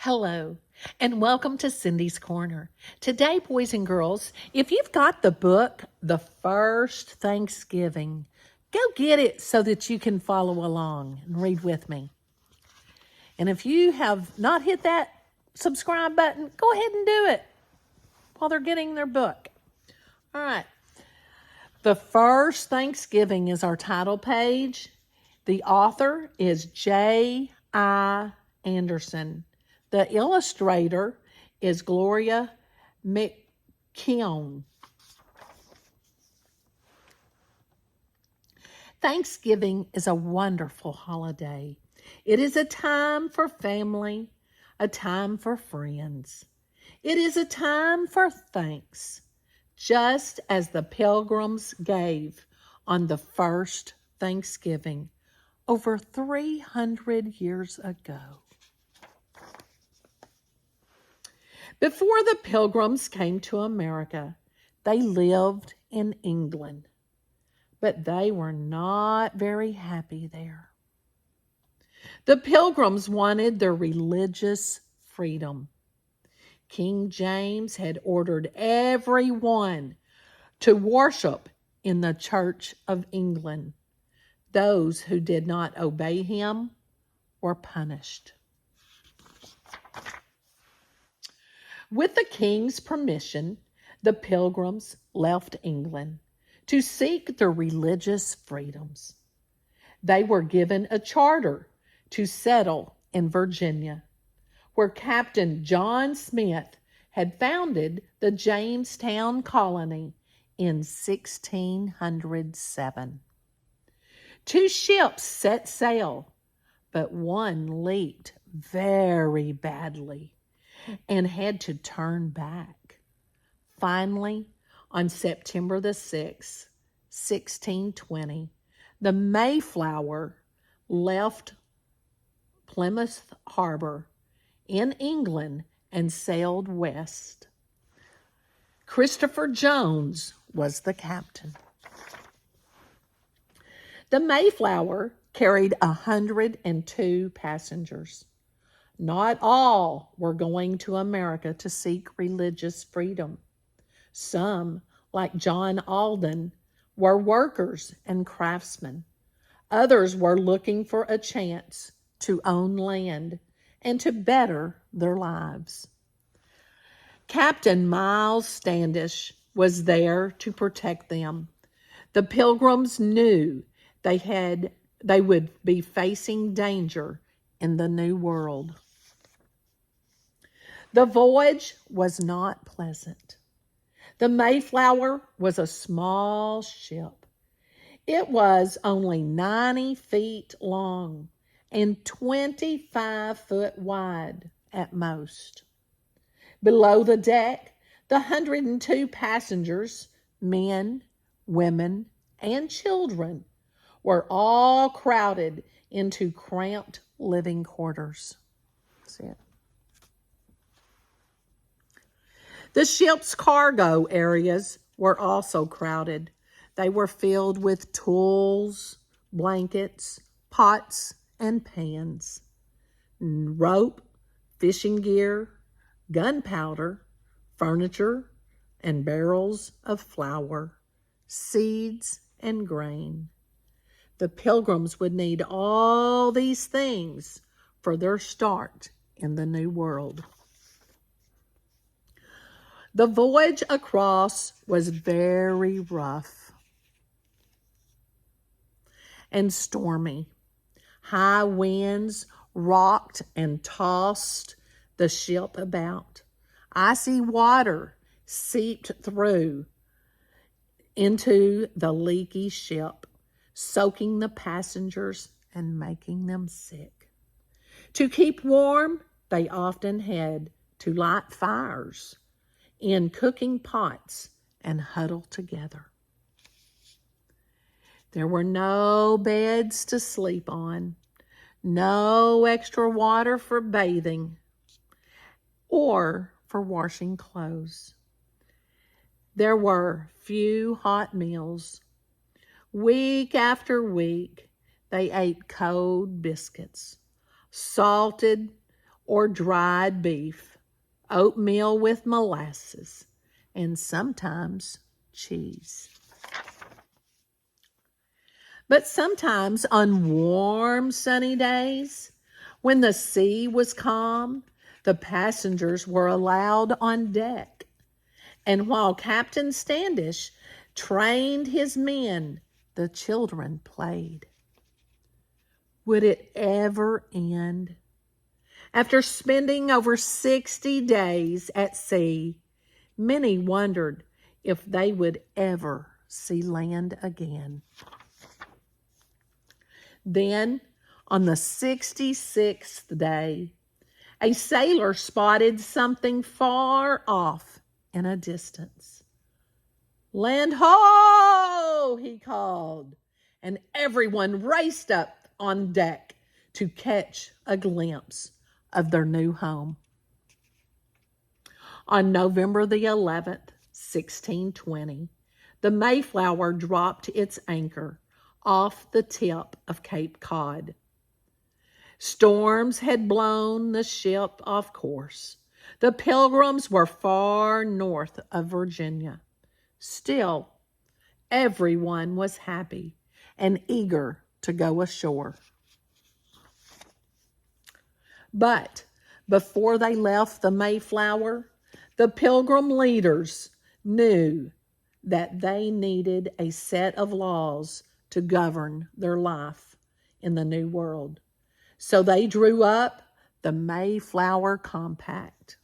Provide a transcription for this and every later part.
Hello, and welcome to Cindy's Corner. Today, boys and girls, if you've got the book, The First Thanksgiving, go get it so that you can follow along and read with me. And if you have not hit that subscribe button, go ahead and do it while they're getting their book. All right. The First Thanksgiving is our title page. The author is J.I. Anderson. The illustrator is Gloria McKeown. Thanksgiving is a wonderful holiday. It is a time for family, a time for friends. It is a time for thanks, just as the Pilgrims gave on the first Thanksgiving over 300 years ago. Before the Pilgrims came to America, they lived in England, but they were not very happy there. The Pilgrims wanted their religious freedom. King James had ordered everyone to worship in the Church of England. Those who did not obey him were punished. With the king's permission, the Pilgrims left England to seek their religious freedoms. They were given a charter to settle in Virginia, where Captain John Smith had founded the Jamestown colony in 1607. 2 ships set sail, but one leaked very badly and had to turn back. Finally, on September the 6th, 1620, the Mayflower left Plymouth Harbor in England and sailed west. Christopher Jones was the captain. The Mayflower carried 102 passengers. Not all were going to America to seek religious freedom. Some, like John Alden, were workers and craftsmen. Others were looking for a chance to own land and to better their lives. Captain Miles Standish was there to protect them. The Pilgrims knew they would be facing danger in the New World. The voyage was not pleasant. The Mayflower was a small ship. It was only 90 feet long and 25 foot wide at most. Below the deck, the 102 passengers, men, women, and children, were all crowded into cramped living quarters. That's it. The ship's cargo areas were also crowded. They were filled with tools, blankets, pots, and pans, rope, fishing gear, gunpowder, furniture, and barrels of flour, seeds, and grain. The Pilgrims would need all these things for their start in the New World. The voyage across was very rough and stormy. High winds rocked and tossed the ship about. Icy water seeped through into the leaky ship, soaking the passengers and making them sick. To keep warm, they often had to light fires in cooking pots and huddle together. There were no beds to sleep on, no extra water for bathing or for washing clothes. There were few hot meals. Week after week, they ate cold biscuits, salted or dried beef, oatmeal with molasses, and sometimes cheese. But sometimes on warm, sunny days, when the sea was calm, the passengers were allowed on deck. And while Captain Standish trained his men, the children played. Would it ever end? After spending over 60 days at sea, many wondered if they would ever see land again. Then, on the 66th day, a sailor spotted something far off in a distance. "Land ho!" he called, and everyone raced up on deck to catch a glimpse of their new home. On November the 11th, 1620, the Mayflower dropped its anchor off the tip of Cape Cod. Storms had blown the ship off course. The Pilgrims were far north of Virginia. Still, everyone was happy and eager to go ashore. But before they left the Mayflower, the Pilgrim leaders knew that they needed a set of laws to govern their life in the New World. So they drew up the Mayflower Compact.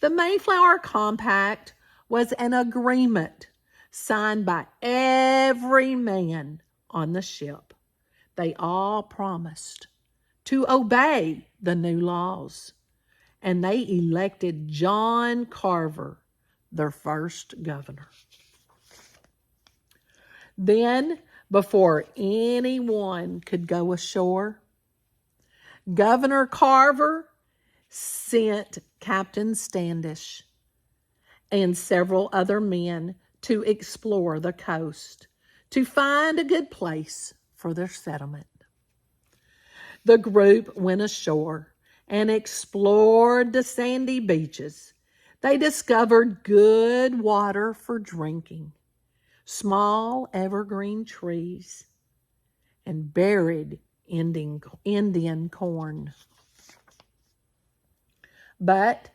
The Mayflower Compact was an agreement signed by every man on the ship. They all promised to obey the new laws, and they elected John Carver their first governor. Then, before anyone could go ashore, Governor Carver sent Captain Standish and several other men to explore the coast to find a good place for their settlement. The group went ashore and explored the sandy beaches. They discovered good water for drinking, small evergreen trees, and buried Indian corn. But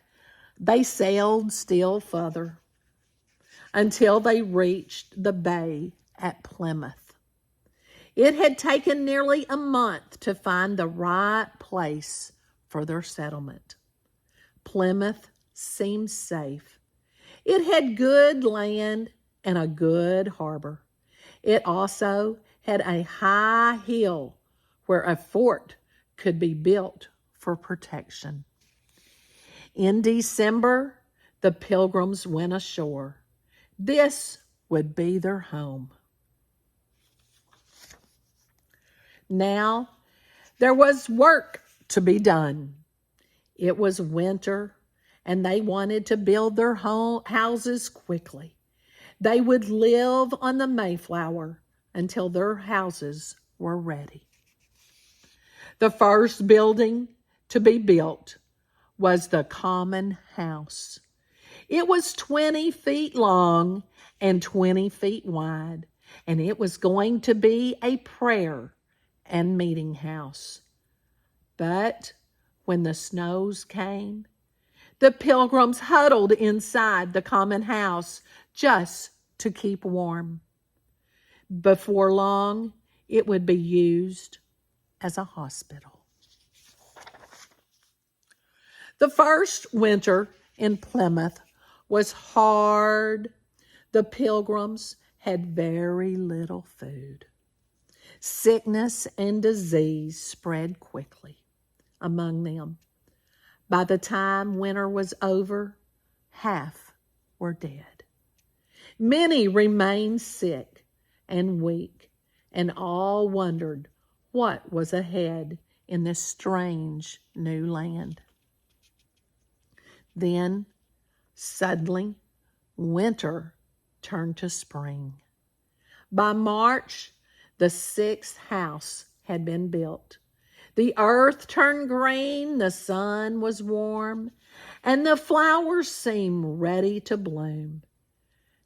they sailed still further until they reached the bay at Plymouth. It had taken nearly a month to find the right place for their settlement. Plymouth seemed safe. It had good land and a good harbor. It also had a high hill where a fort could be built for protection. In December, the Pilgrims went ashore. This would be their home. Now, there was work to be done. It was winter, and they wanted to build their houses quickly. They would live on the Mayflower until their houses were ready. The first building to be built was the common house. It was 20 feet long and 20 feet wide, and it was going to be a prayer and meeting house. But when the snows came, the Pilgrims huddled inside the common house just to keep warm. Before long, it would be used as a hospital. The first winter in Plymouth was hard. The Pilgrims had very little food. Sickness and disease spread quickly among them. By the time winter was over, half were dead. Many remained sick and weak, and all wondered what was ahead in this strange new land. Then, suddenly, winter turned to spring. By March, the sixth house had been built. The earth turned green, the sun was warm, and the flowers seemed ready to bloom.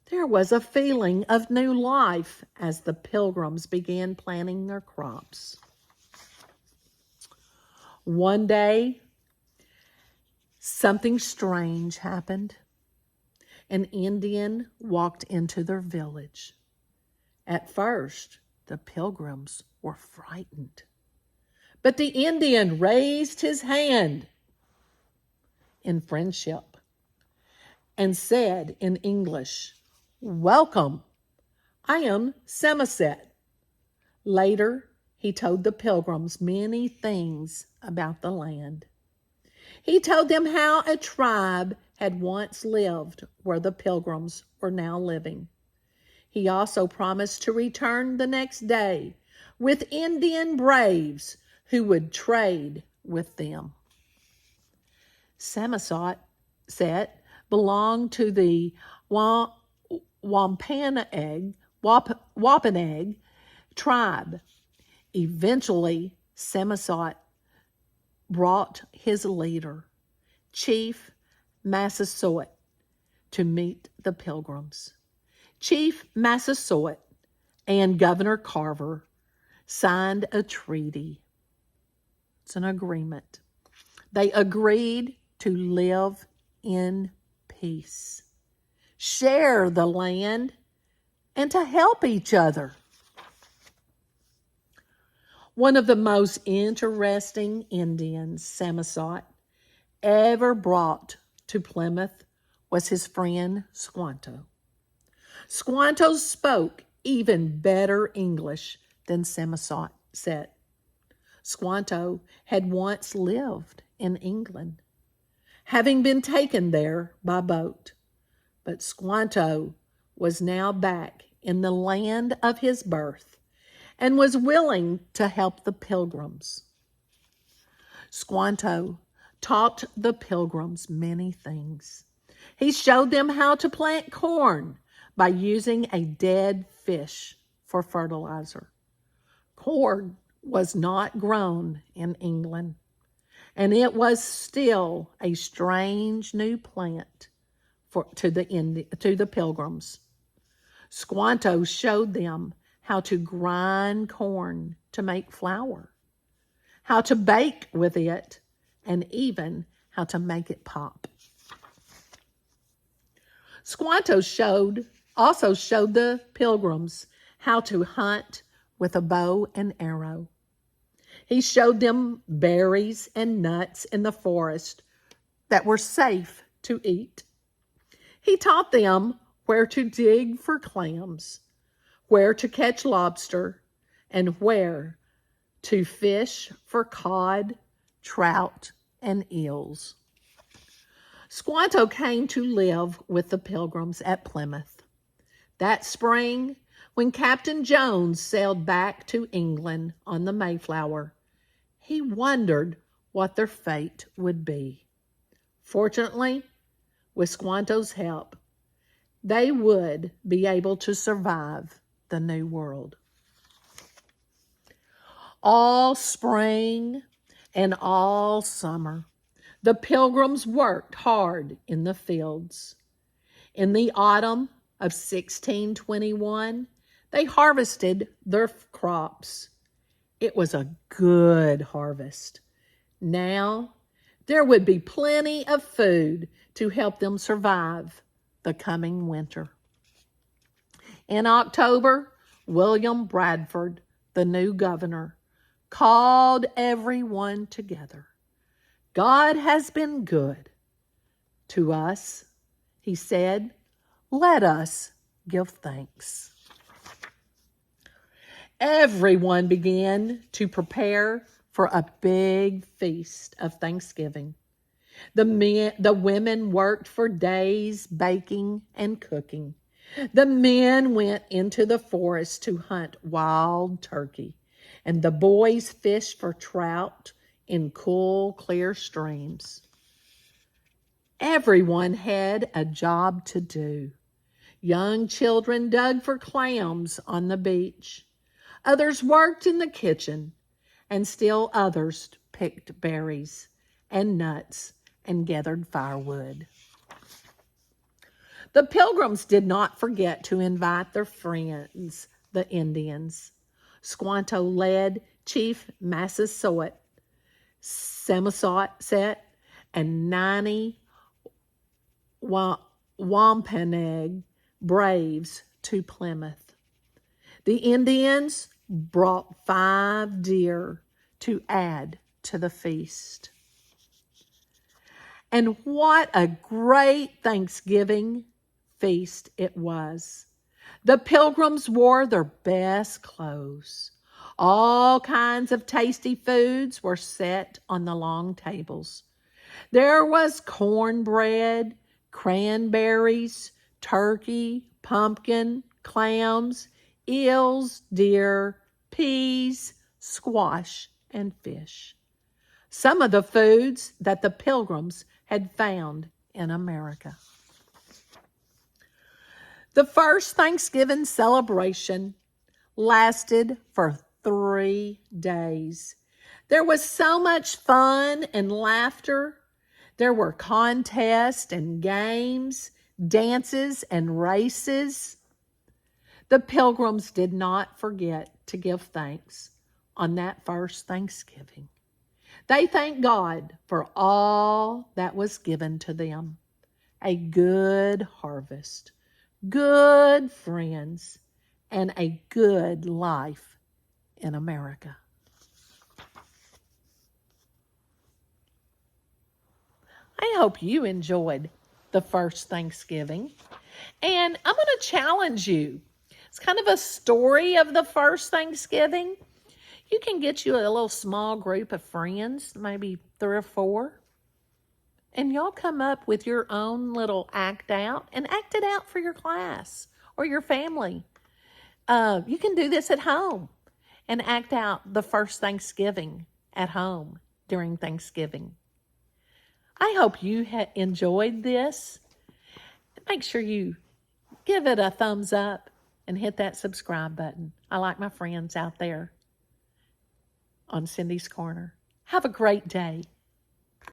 There was a feeling of new life as the pilgrims began planting their crops. One day, something strange happened. An Indian walked into their village. At first, the pilgrims were frightened. But the Indian raised his hand in friendship and said in English, "Welcome, I am Samoset." Later, he told the pilgrims many things about the land. He told them how a tribe had once lived where the pilgrims were now living. He also promised to return the next day with Indian braves who would trade with them. Samoset belonged to the Wampanoag tribe. Eventually, Samoset brought his leader, Chief Massasoit, to meet the pilgrims. Chief Massasoit and Governor Carver signed a treaty. It's an agreement. They agreed to live in peace, share the land, and to help each other. One of the most interesting Indians Samoset ever brought to Plymouth was his friend Squanto. Squanto spoke even better English than Samoset. Squanto had once lived in England, having been taken there by boat. But Squanto was now back in the land of his birth and was willing to help the pilgrims. Squanto taught the pilgrims many things. He showed them how to plant corn by using a dead fish for fertilizer. Corn was not grown in England, and it was still a strange new plant to the pilgrims. Squanto showed them how to grind corn to make flour, how to bake with it, and even how to make it pop. Squanto also showed the pilgrims how to hunt with a bow and arrow. He showed them berries and nuts in the forest that were safe to eat. He taught them where to dig for clams, where to catch lobster, and where to fish for cod, trout, and eels. Squanto came to live with the pilgrims at Plymouth. That spring, when Captain Jones sailed back to England on the Mayflower, he wondered what their fate would be. Fortunately, with Squanto's help, they would be able to survive the New World. All spring and all summer, the pilgrims worked hard in the fields. In the autumn of 1621, they harvested their crops. It was a good harvest. Now, there would be plenty of food to help them survive the coming winter. In October, William Bradford, the new governor, called everyone together. "God has been good to us," he said. "Let us give thanks." Everyone began to prepare for a big feast of Thanksgiving. The women worked for days baking and cooking. The men went into the forest to hunt wild turkey, and the boys fished for trout in cool, clear streams. Everyone had a job to do. Young children dug for clams on the beach. Others worked in the kitchen, and still others picked berries and nuts and gathered firewood. The Pilgrims did not forget to invite their friends, the Indians. Squanto led Chief Massasoit, Samoset, and 90 Wampanoag braves to Plymouth. The Indians brought 5 deer to add to the feast. And what a great Thanksgiving feast it was. The Pilgrims wore their best clothes. All kinds of tasty foods were set on the long tables. There was cornbread, cranberries, turkey, pumpkin, clams, eels, deer, peas, squash, and fish. Some of the foods that the Pilgrims had found in America. The first Thanksgiving celebration lasted for 3 days. There was so much fun and laughter. There were contests and games, dances and races. The Pilgrims did not forget to give thanks on that first Thanksgiving. They thanked God for all that was given to them. A good harvest, good friends, and a good life in America. I hope you enjoyed the first Thanksgiving. And I'm going to challenge you. It's kind of a story of the first Thanksgiving. You can get you a little small group of friends, maybe 3 or 4. And y'all come up with your own little act out and act it out for your class or your family. You can do this at home and act out the first Thanksgiving at home during Thanksgiving. I hope you enjoyed this. Make sure you give it a thumbs up and hit that subscribe button. I like my friends out there on Cindy's Corner. Have a great day.